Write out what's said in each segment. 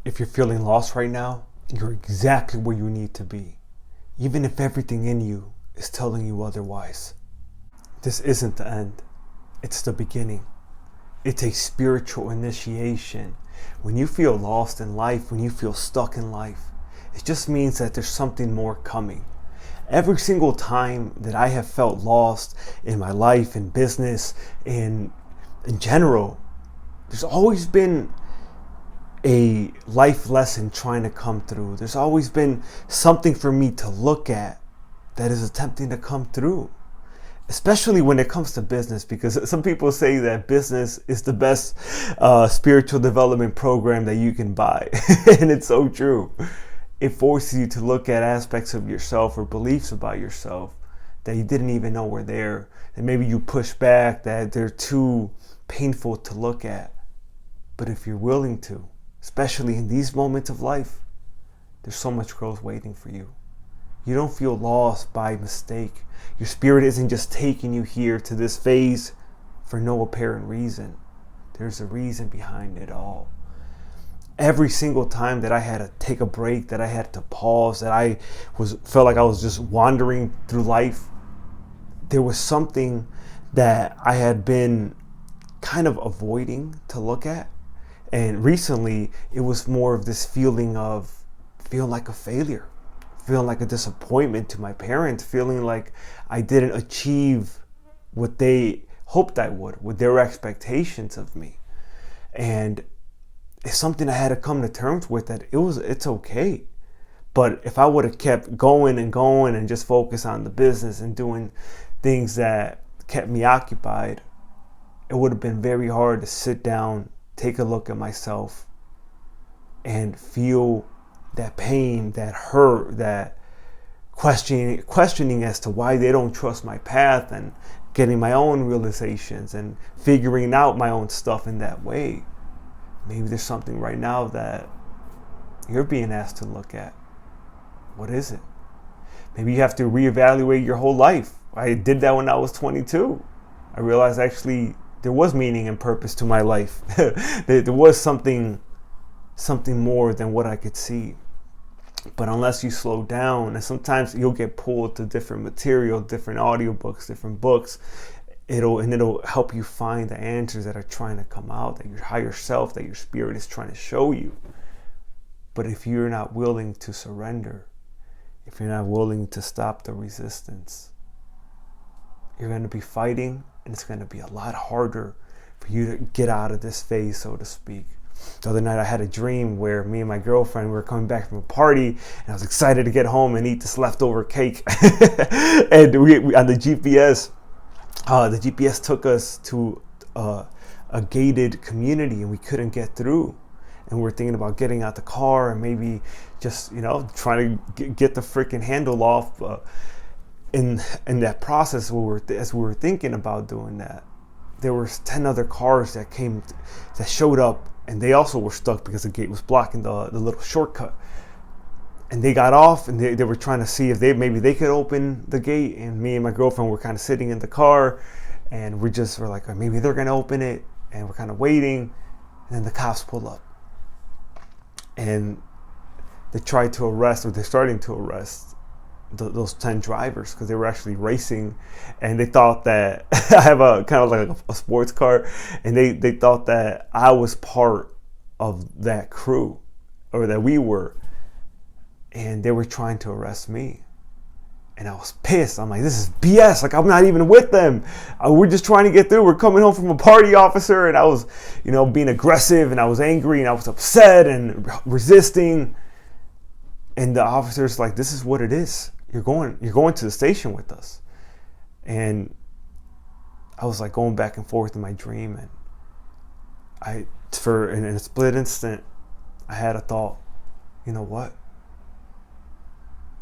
If you're feeling lost right now, you're exactly where you need to be, even if everything in you is telling you otherwise. This isn't the end, it's the beginning. It's a spiritual initiation. When you feel lost in life, when you feel stuck in life, it just means that there's something more coming. Every single time that I have felt lost in my life, in business, in general, there's always been a life lesson trying to come through. There's always been something for me to look at that is attempting to come through. Especially when it comes to business, because some people say that business is the best spiritual development program that you can buy. And it's so true. It forces you to look at aspects of yourself or beliefs about yourself that you didn't even know were there. And maybe you push back, that they're too painful to look at. But if you're willing to, especially in these moments of life, there's so much growth waiting for you. You don't feel lost by mistake. Your spirit isn't just taking you here to this phase for no apparent reason. There's a reason behind it all. Every single time that I had to take a break, that I had to pause, that I felt like I was just wandering through life, there was something that I had been kind of avoiding to look at. And recently, it was more of this feeling like a failure, feeling like a disappointment to my parents, feeling like I didn't achieve what they hoped I would, with their expectations of me. And it's something I had to come to terms with, that it's okay. But if I would have kept going and just focused on the business and doing things that kept me occupied, it would have been very hard to sit down, take a look at myself, and feel that pain, that hurt, that questioning as to why they don't trust my path, and getting my own realizations and figuring out my own stuff in that way. Maybe there's something right now that you're being asked to look at. What is it? Maybe you have to reevaluate your whole life. I did that when I was 22. I realized actually there was meaning and purpose to my life. There was something more than what I could see. But unless you slow down, and sometimes you'll get pulled to different material, different audiobooks, different books, it'll help you find the answers that are trying to come out, that your higher self, that your spirit is trying to show you. But if you're not willing to surrender, if you're not willing to stop the resistance, you're going to be fighting, and it's going to be a lot harder for you to get out of this phase, so to speak. The other night I had a dream where me and my girlfriend were coming back from a party, and I was excited to get home and eat this leftover cake. And we on the GPS took us to a gated community, and we couldn't get through. And we were thinking about getting out the car and maybe just, trying to get the freaking handle off. In that process, as we were thinking about doing that, there were 10 other cars that showed up, and they also were stuck because the gate was blocking the little shortcut. And they got off, and they were trying to see if maybe they could open the gate. And me and my girlfriend were kind of sitting in the car, and we're like, oh, maybe they're gonna open it. And we're kind of waiting, and then the cops pull up, and they're starting to arrest those 10 drivers, because they were actually racing, and they thought that I have a kind of like a sports car, and they thought that I was part of that crew, or that we were, and they were trying to arrest me. And I was pissed. I'm like, this is BS. Like, I'm not even with them. We're just trying to get through. We're coming home from a party, officer. And I was, being aggressive, and I was angry, and I was upset and resisting. And the officer's like, this is what it is. You're going to the station with us. And I was like going back and forth in my dream, and in a split instant, I had a thought. You know what?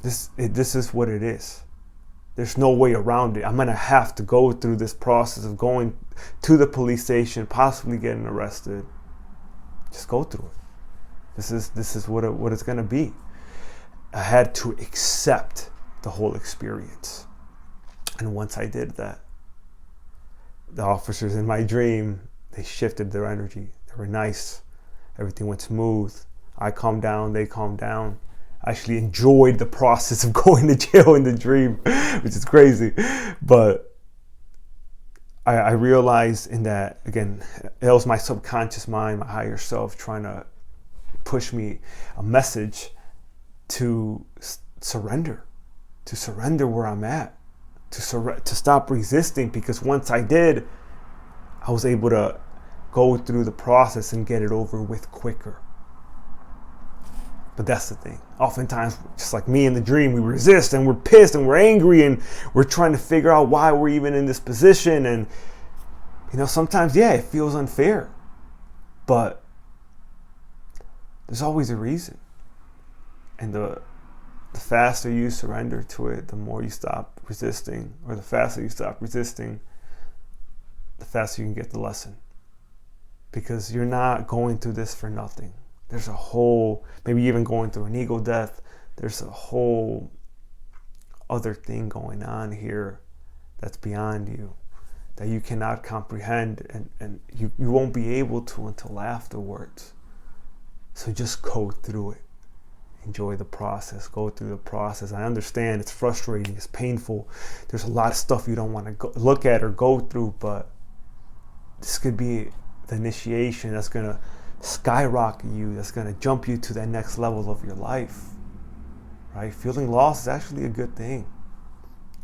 This is what it is. There's no way around it. I'm gonna have to go through this process of going to the police station, possibly getting arrested. Just go through it. This is what it's gonna be. I had to accept the whole experience. And once I did that, the officers in my dream, they shifted their energy. They were nice. Everything went smooth. I calmed down, they calmed down. I actually enjoyed the process of going to jail in the dream, which is crazy. But I realized in that, again, it was my subconscious mind, my higher self, trying to push me a message to surrender where I'm at, to stop resisting, because once I did, I was able to go through the process and get it over with quicker. But that's the thing. Oftentimes, just like me in the dream, we resist and we're pissed and we're angry and we're trying to figure out why we're even in this position. And, sometimes, it feels unfair. But there's always a reason. And the faster you surrender to it, the more you stop resisting, or the faster you stop resisting, the faster you can get the lesson. Because you're not going through this for nothing. There's a whole, maybe even going through an ego death, there's a whole other thing going on here that's beyond you, that you cannot comprehend, and you won't be able to until afterwards. So just go through it. Enjoy the process. Go through the process. I understand it's frustrating, it's painful. There's a lot of stuff you don't want to look at or go through, but this could be the initiation that's going to skyrocket you, that's going to jump you to that next level of your life, right? Feeling lost is actually a good thing.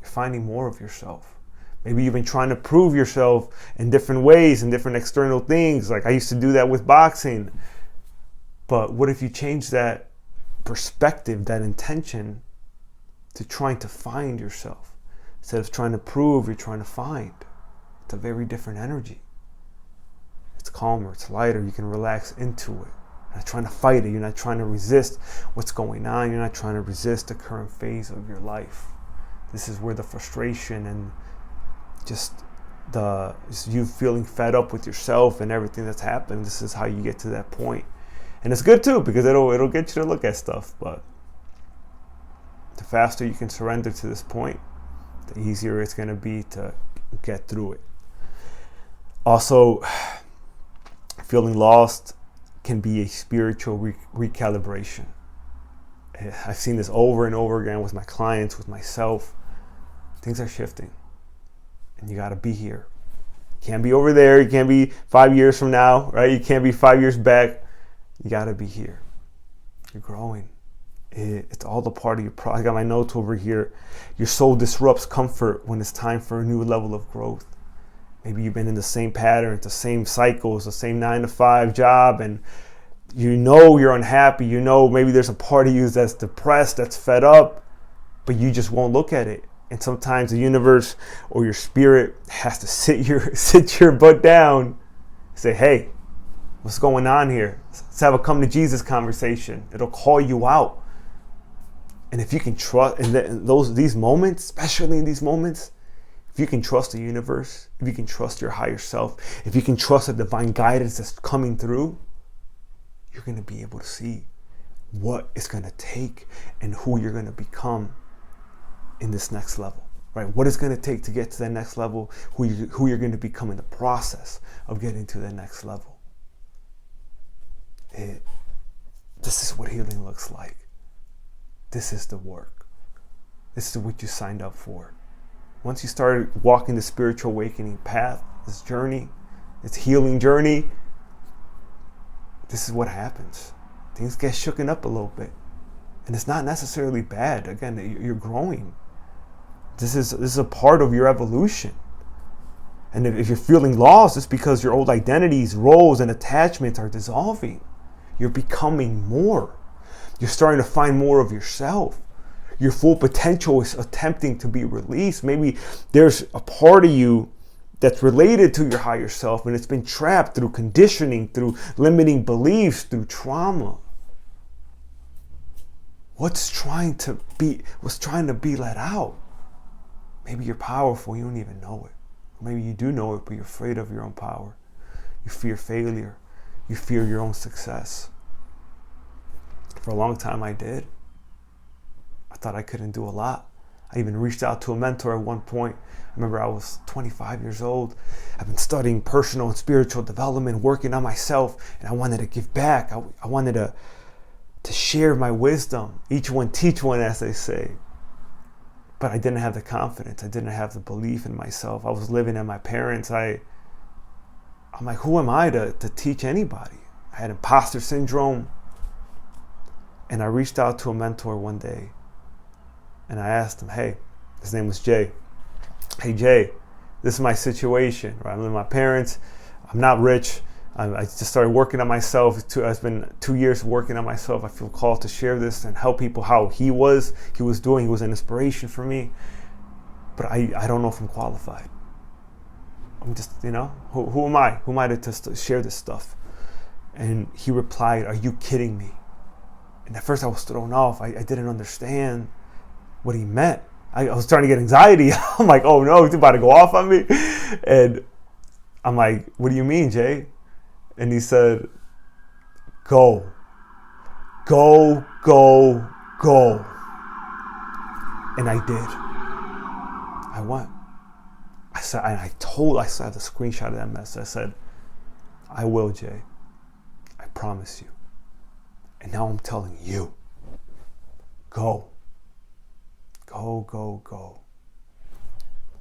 You're finding more of yourself. Maybe you've been trying to prove yourself in different ways, in different external things. Like I used to do that with boxing. But what if you change that perspective, that intention, to trying to find yourself? Instead of trying to prove, you're trying to find. It's a very different energy. It's calmer, it's lighter, you can relax into it. You're not trying to fight it, you're not trying to resist what's going on, you're not trying to resist the current phase of your life. This is where the frustration and just you feeling fed up with yourself and everything that's happened, this is how you get to that point. And it's good too, because it'll get you to look at stuff, but the faster you can surrender to this point, the easier it's going to be to get through it. Also, feeling lost can be a spiritual recalibration. I've seen this over and over again with my clients, with myself. Things are shifting, and you got to be here. You can't be over there. You can't be 5 years from now, right? You can't be 5 years back. You got to be here. You're growing. It's all the part of your I got my notes over here. Your soul disrupts comfort when it's time for a new level of growth. Maybe you've been in the same patterns, the same cycles, the same 9-to-5 job, and you're unhappy. Maybe there's a part of you that's depressed, that's fed up, but you just won't look at it. And sometimes the universe or your spirit has to sit your butt down and say, hey, what's going on here? Let's have a come to Jesus conversation. It'll call you out. And if you can trust in these moments, especially in these moments, if you can trust the universe, if you can trust your higher self, if you can trust the divine guidance that's coming through, you're going to be able to see what it's going to take and who you're going to become in this next level, right? What it's going to take to get to that next level, who you're going to become in the process of getting to that next level. This is what healing looks like. This is the work. This is what you signed up for. Once you started walking the spiritual awakening path, this journey, this healing journey, this is what happens. Things get shooken up a little bit. And it's not necessarily bad. Again, you're growing. This is a part of your evolution. And if you're feeling lost, it's because your old identities, roles, and attachments are dissolving. You're becoming more. You're starting to find more of yourself. Your full potential is attempting to be released. Maybe there's a part of you that's related to your higher self, and it's been trapped through conditioning, through limiting beliefs, through trauma. What's trying to be let out? Maybe you're powerful, you don't even know it. Maybe you do know it, but you're afraid of your own power. You fear failure. You fear your own success. For a long time, I did. I thought I couldn't do a lot. I even reached out to a mentor at one point. I remember I was 25 years old. I've been studying personal and spiritual development, working on myself, and I wanted to give back. I wanted to to share my wisdom. Each one teach one, as they say. But I didn't have the confidence. I didn't have the belief in myself. I was living in my parents. I'm like, who am I to teach anybody? I had imposter syndrome. And I reached out to a mentor one day. And I asked him, hey, his name was Jay. Hey, Jay, this is my situation. Right? I'm with my parents. I'm not rich. I just started working on myself. It's been 2 years working on myself. I feel called to share this and help people how he was doing. He was an inspiration for me. But I don't know if I'm qualified. I'm just, who am I? Who am I to share this stuff? And he replied, are you kidding me? And at first I was thrown off. I didn't understand what he meant. I was starting to get anxiety. I'm like, oh no, he's about to go off on me. And I'm like, what do you mean, Jay? And he said, go. Go, go, go. And I did. I went. I have the screenshot of that message. I said, I will, Jay. I promise you. And now I'm telling you, go. Go, go, go.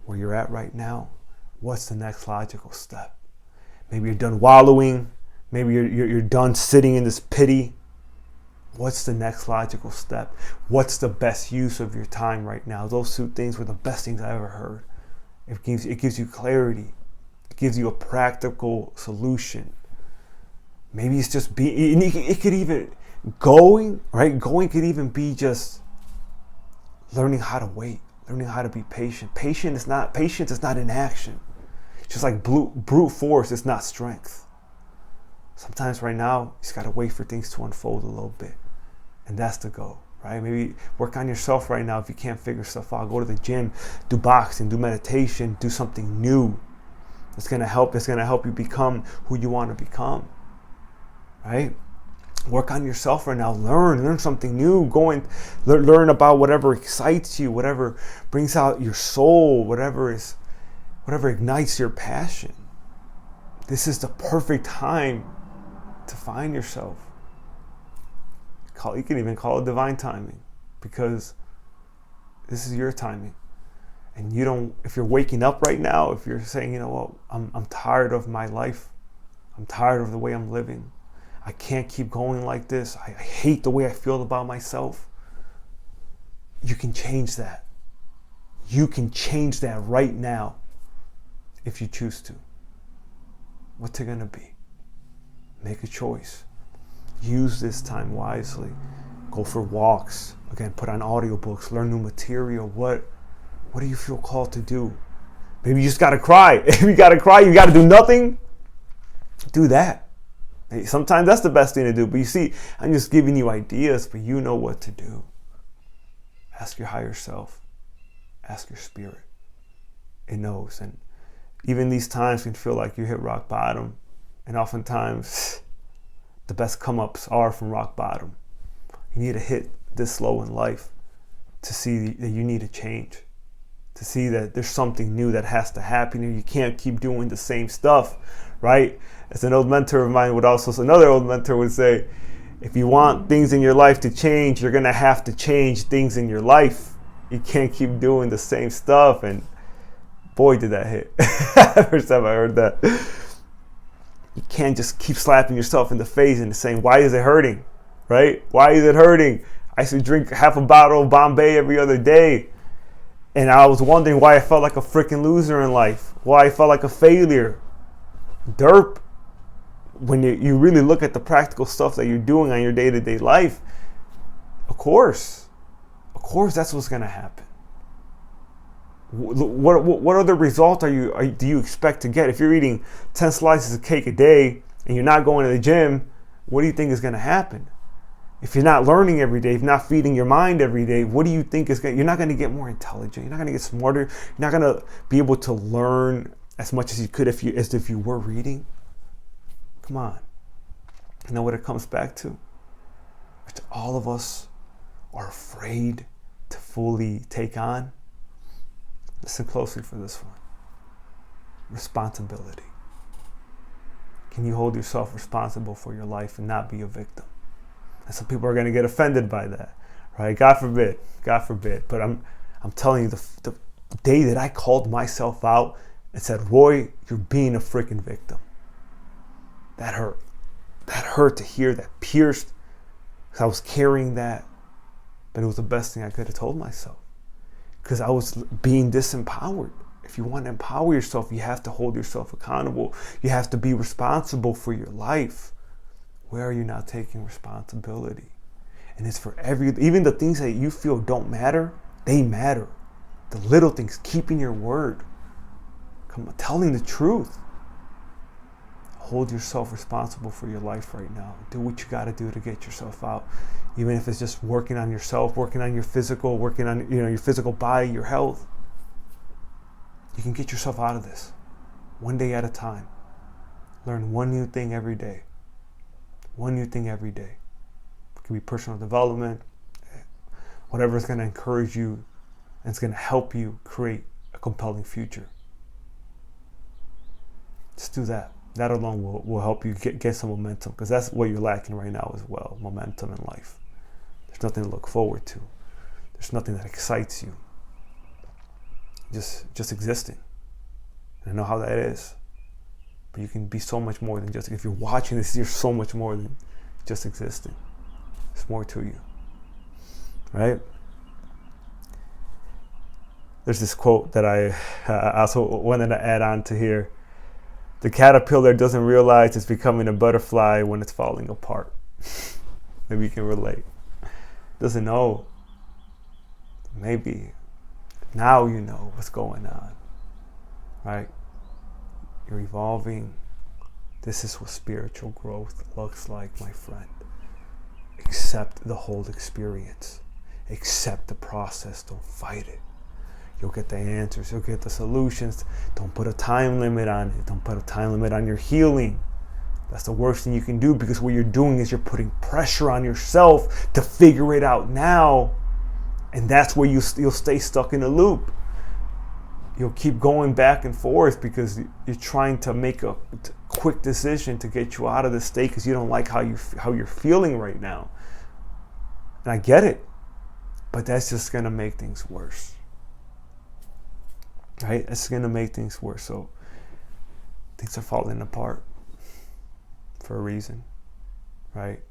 Where you're at right now, what's the next logical step? Maybe you're done wallowing. Maybe you're done sitting in this pity. What's the next logical step? What's the best use of your time right now? Those two things were the best things I ever heard. It gives you clarity. It gives you a practical solution. Maybe it's just it could even going, right? Going could even be just learning how to wait, learning how to be patient. Patience is not inaction. Just like brute force is not strength. Sometimes right now, you just got to wait for things to unfold a little bit. And that's the goal, right? Maybe work on yourself right now if you can't figure stuff out. Go to the gym, do boxing, do meditation, do something new. It's going to help. It's going to help you become who you want to become, right? Work on yourself right now. Learn something new. Go and learn about whatever excites you, whatever brings out your soul, whatever ignites your passion. This is the perfect time to find yourself. You can even call it divine timing, because this is your timing. And if you're waking up right now, if you're saying, I'm tired of my life. I'm tired of the way I'm living. I can't keep going like this. I hate the way I feel about myself. You can change that. You can change that right now if you choose to. What's it going to be? Make a choice. Use this time wisely. Go for walks. Again, put on audiobooks. Learn new material. What do you feel called to do? Maybe you just got to cry. If you got to cry, you got to do nothing. Do that. Sometimes that's the best thing to do. But you see, I'm just giving you ideas, but you know what to do. Ask your higher self. Ask your spirit. It knows. And even these times can feel like you hit rock bottom. And oftentimes, the best come-ups are from rock bottom. You need to hit this low in life to see that you need to change. To see that there's something new that has to happen. And you can't keep doing the same stuff, right? As another old mentor of mine would say, if you want things in your life to change, you're going to have to change things in your life. You can't keep doing the same stuff. And boy, did that hit. First time I heard that. You can't just keep slapping yourself in the face and saying, why is it hurting? Right? Why is it hurting? I used to drink half a bottle of Bombay every other day. And I was wondering why I felt like a freaking loser in life. Why I felt like a failure. Derp. When you really look at the practical stuff that you're doing on your day-to-day life, of course that's what's going to happen. What other result do you expect to get? If you're eating 10 slices of cake a day and you're not going to the gym, what do you think is going to happen? If you're not learning every day, if you're not feeding your mind every day, what do you think you're not going to get more intelligent. You're not going to get smarter. You're not going to be able to learn as much as you could as if you were reading. Come on. You know what it comes back to? Which all of us are afraid to fully take on. Listen closely for this one. Responsibility. Can you hold yourself responsible for your life and not be a victim? And some people are going to get offended by that, right? God forbid, God forbid. But I'm telling you, the day that I called myself out and said, Roy, you're being a freaking victim. That hurt. That hurt to hear, that pierced. Because I was carrying that. But it was the best thing I could have told myself. Because I was being disempowered. If you want to empower yourself, you have to hold yourself accountable. You have to be responsible for your life. Where are you not taking responsibility? And it's for even the things that you feel don't matter, they matter. The little things, keeping your word, telling the truth. Hold yourself responsible for your life right now. Do what you got to do to get yourself out. Even if it's just working on yourself, working on your physical, working on your physical body, your health. You can get yourself out of this. One day at a time. Learn one new thing every day. One new thing every day. It can be personal development, whatever is going to encourage you and it's going to help you create a compelling future. Just do that. That alone will help you get some momentum, because that's what you're lacking right now as well, momentum in life. There's nothing to look forward to. There's nothing that excites you. Just existing. And I know how that is. But you can be so much more than just, if you're watching this, you're so much more than just existing. There's more to you. Right? There's this quote that I also wanted to add on to here. The caterpillar doesn't realize it's becoming a butterfly when it's falling apart. Maybe you can relate. Doesn't know. Maybe now you know what's going on. Right? You're evolving. This is what spiritual growth looks like, my friend. Accept the whole experience. Accept the process. Don't fight it. You'll get the answers. You'll get the solutions. Don't put a time limit on it. Don't put a time limit on your healing. That's the worst thing you can do, because what you're doing is you're putting pressure on yourself to figure it out now. And that's where you'll stay stuck in a loop. You'll keep going back and forth because you're trying to make a quick decision to get you out of this state because you don't like how you're feeling right now. And I get it. But that's just going to make things worse. Right? It's going to make things worse. So things are falling apart for a reason. Right?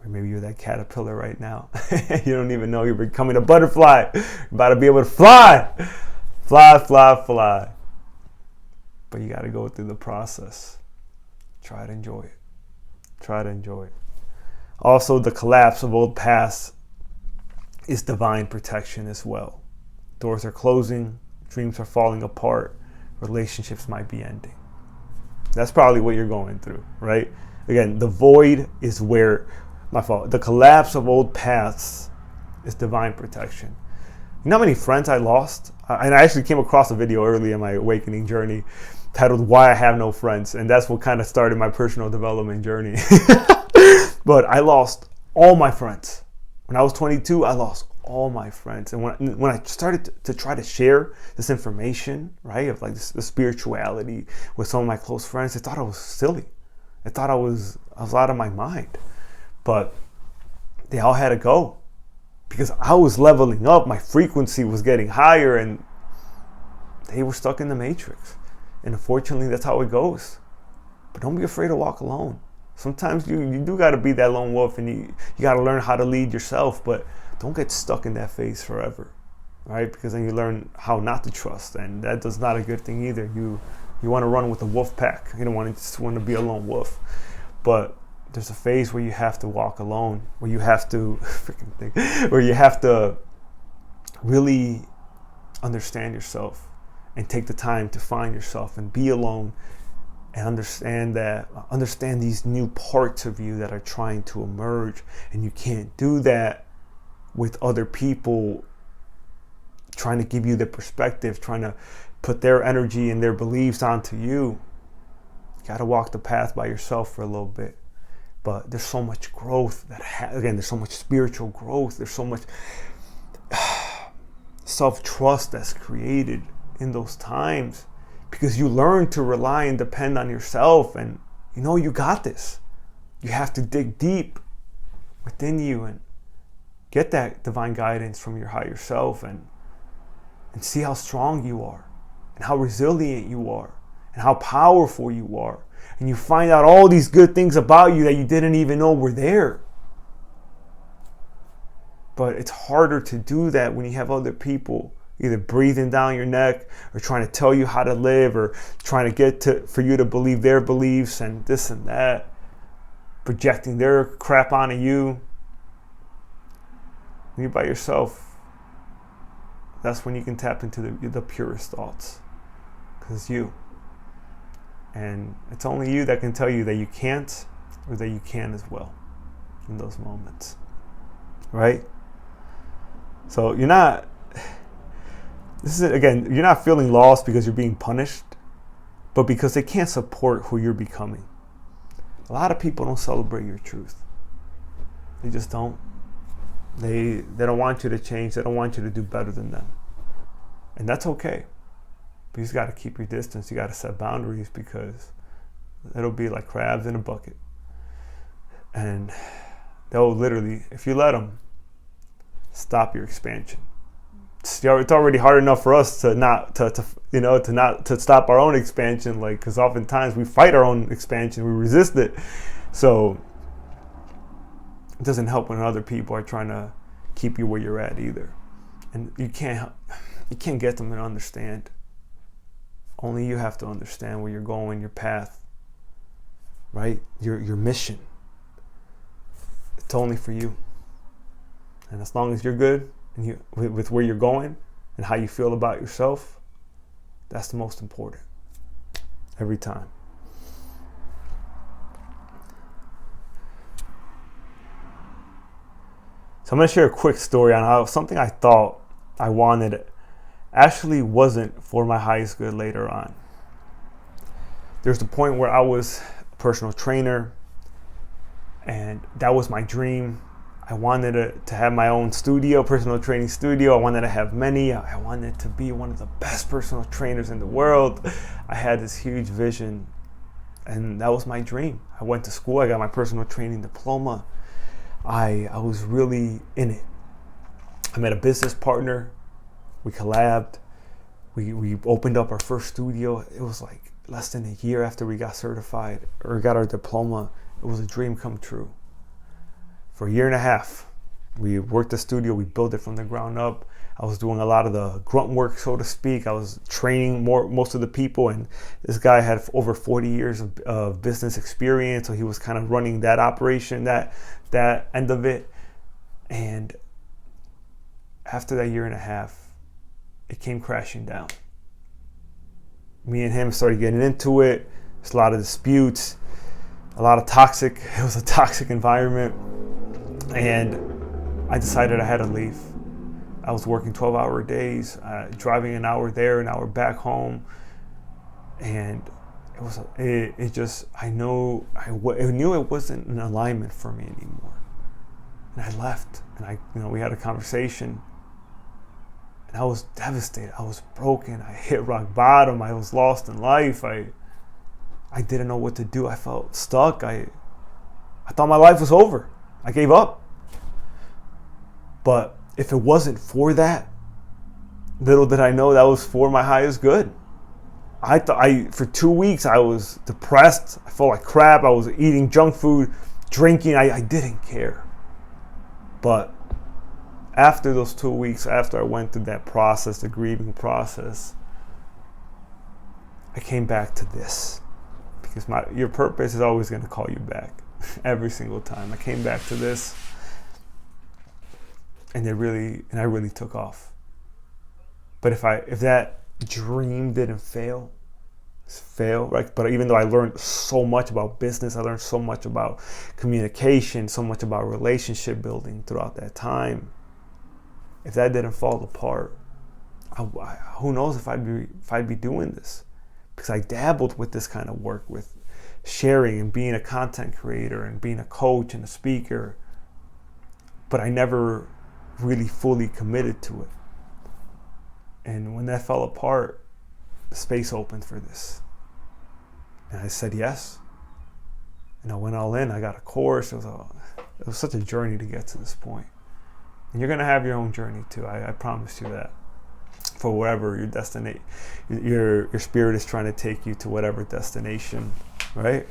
Maybe you're that caterpillar right now. You don't even know you're becoming a butterfly. You're about to be able to fly. Fly, fly, fly. But you got to go through the process. Try to enjoy it. Try to enjoy it. Also, the collapse of old paths is divine protection as well. Doors are closing. Dreams are falling apart. Relationships might be ending. That's probably what you're going through, right? Again, the void is where, my fault, the collapse of old paths is divine protection. You know how many friends I lost? And I actually came across a video early in my awakening journey titled Why I Have No Friends. And that's what kind of started my personal development journey. But I lost all my friends. When I was 22, I lost all my friends. And when I started to try to share this information, right, of like the spirituality with some of my close friends, they thought I was silly. They thought I was out of my mind. But they all had to go because I was leveling up. My frequency was getting higher and they were stuck in the matrix. And unfortunately, that's how it goes. But don't be afraid to walk alone. Sometimes you do got to be that lone wolf and you got to learn how to lead yourself, but don't get stuck in that phase forever, right? Because then you learn how not to trust, and that's not a good thing either. You want to run with a wolf pack. You don't just want to be a lone wolf. But there's a phase where you have to walk alone, where you have to where you have to really understand yourself and take the time to find yourself and be alone and understand these new parts of you that are trying to emerge. And you can't do that with other people trying to give you the perspective, trying to put their energy and their beliefs onto you. You got to walk the path by yourself for a little bit. But there's so much growth there's so much spiritual growth. There's so much self-trust that's created in those times because you learn to rely and depend on yourself, and you got this. You have to dig deep. within you and get that divine guidance from your higher self and see how strong you are and how resilient you are and how powerful you are. And you find out all these good things about you that you didn't even know were there. But it's harder to do that when you have other people either breathing down your neck or trying to tell you how to live or trying to get for you to believe their beliefs and this and that, projecting their crap onto you. When you're by yourself, that's when you can tap into the purest thoughts, because it's you. And it's only you that can tell you that you can't or that you can as well in those moments, right? So you're not feeling lost because you're being punished, but because they can't support who you're becoming. A lot of people don't celebrate your truth. They just don't. They don't want you to change. They don't want you to do better than them. And that's okay. But you just got to keep your distance. You got to set boundaries, because it'll be like crabs in a bucket. And they'll literally, if you let them, stop your expansion. It's already hard enough for us to not stop our own expansion, because oftentimes we fight our own expansion, we resist it. So it doesn't help when other people are trying to keep you where you're at either. And you can't get them to understand. Only you have to understand where you're going, your path, right? Your mission. It's only for you. And as long as you're good and with where you're going and how you feel about yourself, that's the most important. Every time. So I'm going to share a quick story on how something I thought I wanted actually wasn't for my highest good later on. There's the point where I was a personal trainer, and that was my dream. I wanted to have my own studio, personal training studio. I wanted to have many. I wanted to be one of the best personal trainers in the world. I had this huge vision, and that was my dream. I went to school. I got my personal training diploma. I was really in it. I met a business partner. We collabed. We opened up our first studio. It was like less than a year after we got certified or got our diploma. It was a dream come true. For a year and a half, we worked the studio. We built it from the ground up. I was doing a lot of the grunt work, so to speak. I was training most of the people, and this guy had over 40 years of business experience, so he was kind of running that operation, that end of it. And after that year and a half, it came crashing down. Me and him started getting into it. There's a lot of disputes, a lot of toxic. It was a toxic environment. And I decided I had to leave. I was working 12-hour days, driving an hour there, an hour back home. And I knew it wasn't an alignment for me anymore. And I left, and we had a conversation. And I was devastated. I was broken. I hit rock bottom. I was lost in life. I didn't know what to do. I felt stuck. I thought my life was over. I gave up. But if it wasn't for that, little did I know that was for my highest good. For 2 weeks I was depressed. I felt like crap. I was eating junk food, drinking. I didn't care. But after those 2 weeks, after I went through that process, the grieving process, I came back to this, because your purpose is always going to call you back every single time. I came back to this, and I really took off. But if that dream didn't fail, right? But even though I learned so much about business, I learned so much about communication, so much about relationship building throughout that time. If that didn't fall apart, who knows if I'd be doing this? Because I dabbled with this kind of work, with sharing and being a content creator and being a coach and a speaker, but I never really fully committed to it. And when that fell apart, the space opened for this. And I said yes. And I went all in. I got a course. It was It was such a journey to get to this point. And you're going to have your own journey too. I promise you that. For whatever your destination, your spirit is trying to take you to whatever destination, right?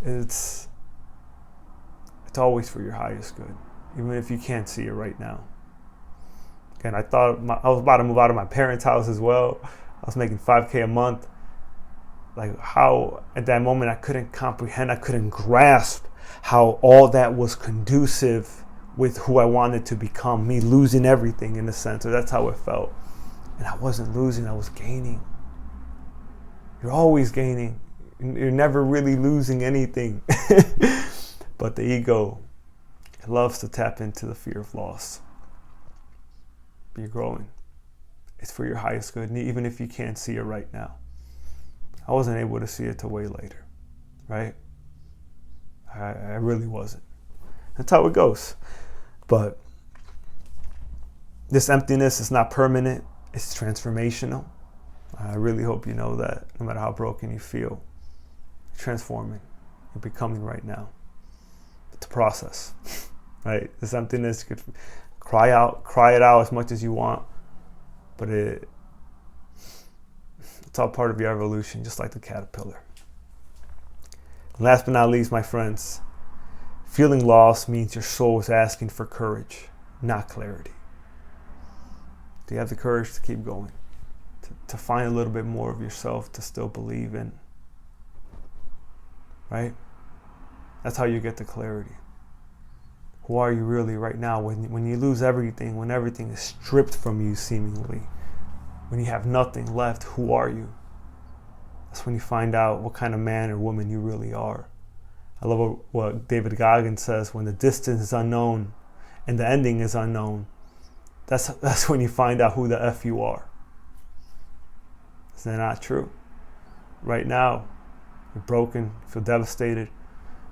It's always for your highest good, even if you can't see it right now. Again, I thought I was about to move out of my parents' house as well. I was making $5,000 a month. Like how at that moment I couldn't comprehend, I couldn't grasp how all that was conducive with who I wanted to become, me losing everything in a sense, or that's how it felt. And I wasn't losing, I was gaining. You're always gaining. You're never really losing anything. But the ego, it loves to tap into the fear of loss. But you're growing. It's for your highest good, even if you can't see it right now. I wasn't able to see it till way later, right? I really wasn't. That's how it goes. But this emptiness is not permanent. It's transformational. I really hope you know that no matter how broken you feel, you're transforming. You're becoming right now. It's a process, right? This emptiness, you could cry it out as much as you want, but it's all part of your evolution, just like the caterpillar. And last but not least, my friends, feeling lost means your soul is asking for courage, not clarity. Do you have the courage to keep going? To find a little bit more of yourself to still believe in? Right? That's how you get the clarity. Who are you really right now? When you lose everything, when everything is stripped from you seemingly, when you have nothing left, who are you? That's when you find out what kind of man or woman you really are. I love what David Goggins says, when the distance is unknown and the ending is unknown, that's when you find out who the F you are. Is that not true? Right now, you're broken, feel devastated,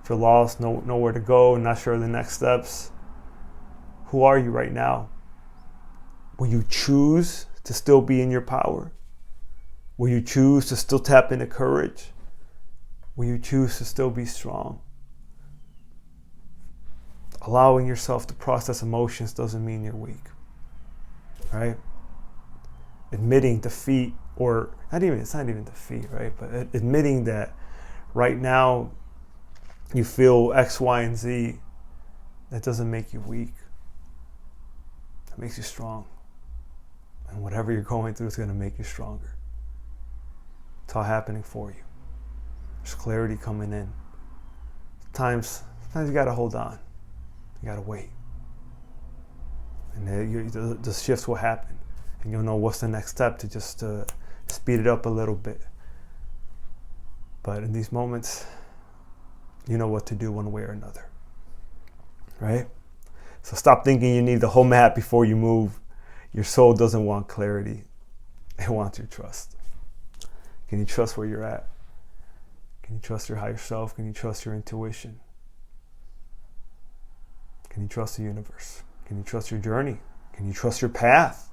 feel lost, nowhere to go, not sure of the next steps. Who are you right now? Will you choose to still be in your power? Will you choose to still tap into courage? Will you choose to still be strong? Allowing yourself to process emotions doesn't mean you're weak, right? Admitting defeat, or it's not even defeat, right? But admitting that right now you feel X, Y, and Z, that doesn't make you weak. That makes you strong. And whatever you're going through is going to make you stronger. It's all happening for you. There's clarity coming in. Sometimes you got to hold on. You got to wait. And the shifts will happen. And you'll know what's the next step to just speed it up a little bit. But in these moments, you know what to do one way or another. Right? So stop thinking you need the whole map before you move. Your soul doesn't want clarity. It wants your trust. Can you trust where you're at? Can you trust your higher self? Can you trust your intuition? Can you trust the universe? Can you trust your journey? Can you trust your path?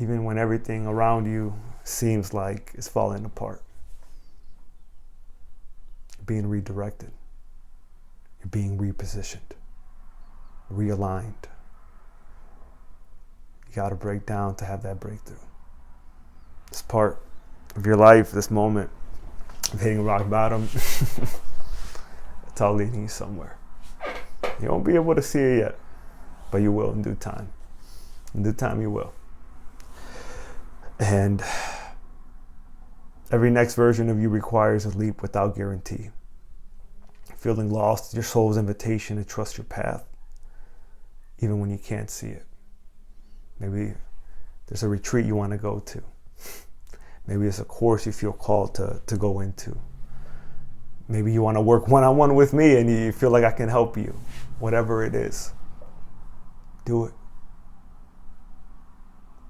Even when everything around you seems like it's falling apart. You're being redirected. You're being repositioned. Realigned. You got to break down to have that breakthrough. This part of your life, this moment of hitting rock bottom, it's all leading you somewhere. You won't be able to see it yet, but you will in due time. In due time, you will. And every next version of you requires a leap without guarantee. Feeling lost, your soul's invitation to trust your path, even when you can't see it. Maybe there's a retreat you want to go to. Maybe it's a course you feel called to go into. Maybe you want to work one-on-one with me and you feel like I can help you. Whatever it is, do it.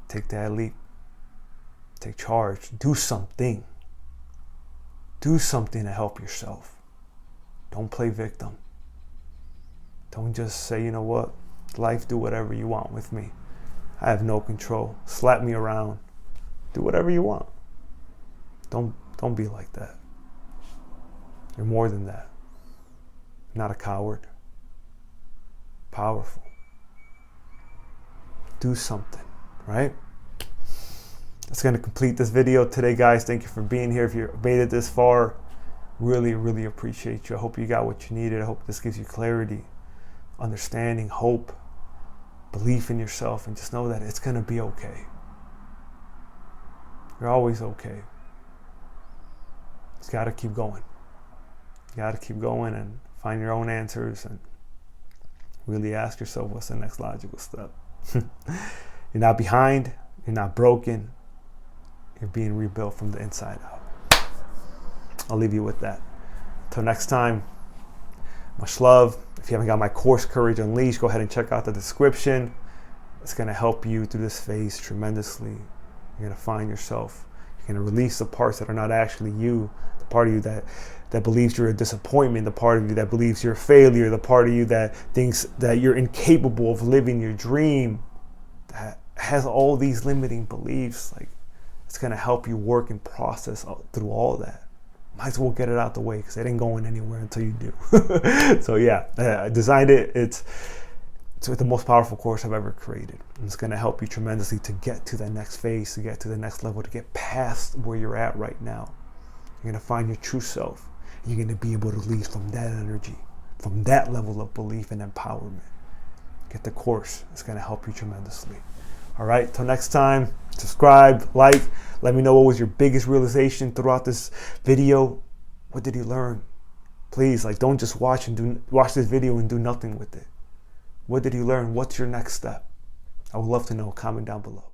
Take that leap. Take charge. Do something. Do something to help yourself. Don't play victim. Don't just say, you know what, life, do whatever you want with me. I have no control. Slap me around. Do whatever you want. Don't be like that. You're more than that. not a coward. Powerful. Do something, right? That's going to complete this video today, guys. Thank you for being here. If you made it this far, really, really appreciate you. I hope you got what you needed. I hope this gives you clarity, understanding, hope, belief in yourself, and just know that it's going to be okay. You're always okay. Just got to keep going. You got to keep going and find your own answers and really ask yourself, what's the next logical step? You're not behind. You're not broken. You're being rebuilt from the inside out. I'll leave you with that. Until next time, much love. If you haven't got my course, Courage Unleashed, go ahead and check out the description. It's going to help you through this phase tremendously. You're going to find yourself. You're going to release the parts that are not actually you, the part of you that believes you're a disappointment, the part of you that believes you're a failure, the part of you that thinks that you're incapable of living your dream, that has all these limiting beliefs. Like, it's going to help you work and process through all that. Might as well get it out the way because it ain't going anywhere until you do. So yeah, I designed it. It's the most powerful course I've ever created. And it's going to help you tremendously to get to that next phase, to get to the next level, to get past where you're at right now. You're going to find your true self. You're going to be able to lead from that energy, from that level of belief and empowerment. Get the course. It's going to help you tremendously. All right, till next time, subscribe, like, let me know what was your biggest realization throughout this video. What did you learn? Please, like, don't just watch this video and do nothing with it. What did you learn? What's your next step? I would love to know. Comment down below.